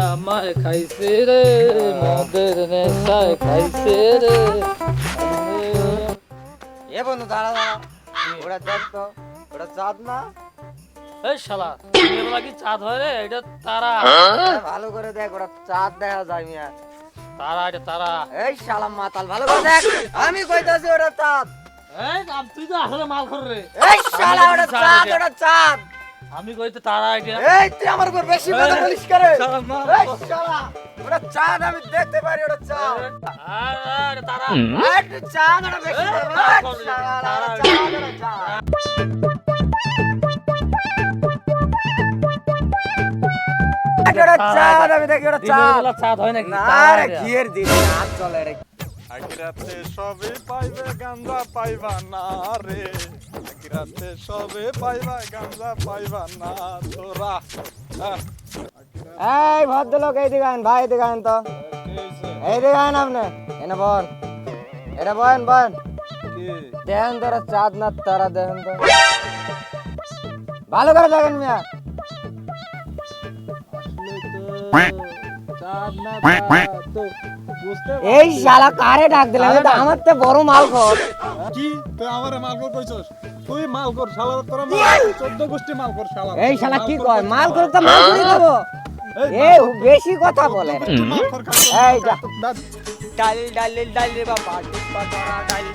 আমায় খাইছে রে মদের নেশায় খাইছে রে এ বন্ধু দাঁড়া দাঁড়া ওটা দেখ তো ওটা চাঁদ না এই শালা এগুলা কি চাঁদ হয় রে এটা তারা ভালো করে দেখ ওটা চাঁদ দেখা যায় মিয়া তারা এটা তারা এই শালা মাতাল ভালো করে দেখ আমি কইতাছি ওটা চাঁদ এই তুই তো আসলে মাল খর রে এই শালা ওটা চাঁদ ওটা চাঁদ আমি কইতে তারা এটা এই তুই আমার উপর বেশি কথা বলিস করে শালা মাল এই শালা ওটা চাঁদ আমি দেখতে পারি ওটা চাঁদ আরে তারা এই চাঁদ ওটা বেশি শালা ওটা চাঁদ ওটা চাঁদ ওটা চাঁদ আমি দেখি ওটা চাঁদ চাঁদ হয় নাকি না রে ঘিয়ের দিন চাঁদ চলে রে আখিরাতে সবে পাইবে গাঞ্জা পাইবা না রে আখিরাতে সবে পাইবা গাঞ্জা পাইবা না তোরা এই ভদ্রলোক এই দিগান ভাই দিগান তো এই দিগান আপনি এনে বল এটা বল বল দেখেন তোরা চাঁদ না তারা দেখেন তো ভালো করে দেখেন মিয়া চাঁদ না তো বুঝতে এই শালা কারে ডাক দিলাম এটা আমার তো বড় মাল খর কি তুই আমারে মালকর কইছস তুই মালকর শালা তোরা 14 গোষ্ঠী মালকর শালা এই শালা কি কয় মাল করে তো মাল করে দেবো এই বেশি কথা বলে মালকর এই যা ডাল ডাল ডাল রে বাবা ডিব্বা করা ডাল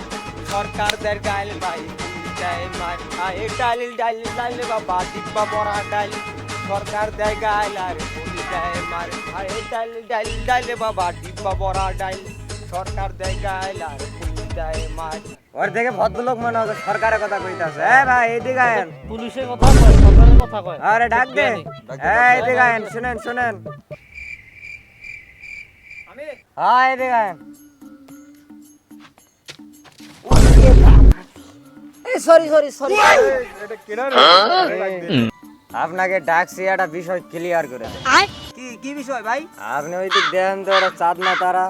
সরকার দের গাল ভাই যায় মার আয় ডাল ডাল ডাল রে বাবা ডিব্বা করা ডাল সরকার দের গাল আর পুলিশ যায় মার আয় ডাল ডাল ডাল রে বাবা ডিব্বা করা ডাল সরকার দের গাল আর পুলিশ যায় মার ওর দেখে ভদ্রলোক মনে হয় সরকারের কথা কইতাছে এই ভাই এদিকে আয়েন পুলিশের কথা কয় সরকারের কথা কয় আরে ডাক দে এই এদিকে আয়েন শুনেন শুনেন আমি হ্যাঁ এদিকে আয়েন সরি সরি সরি এটা কেনা রে আপনাকে ডাকছি একটা বিষয় ক্লিয়ার করে দেন। কি কি বিষয় ভাই আপনি ওই দিক দেখেন তো ওটা চাঁদ না তারা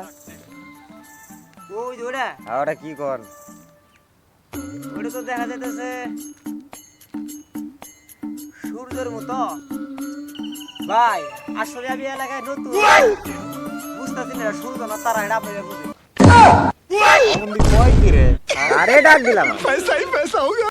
ওই যে ওটা আর ওটা কি কর ওটা তো দেখা যাইতেছে সূর্যের মতো ভাই আসলে আমি এলাকায় নতুন বুঝতেছি না সূর্য না তারা এটা আপনি বুঝেন কই কি রে আরে ডাক দিলাম पैसा ही पैसा हो गया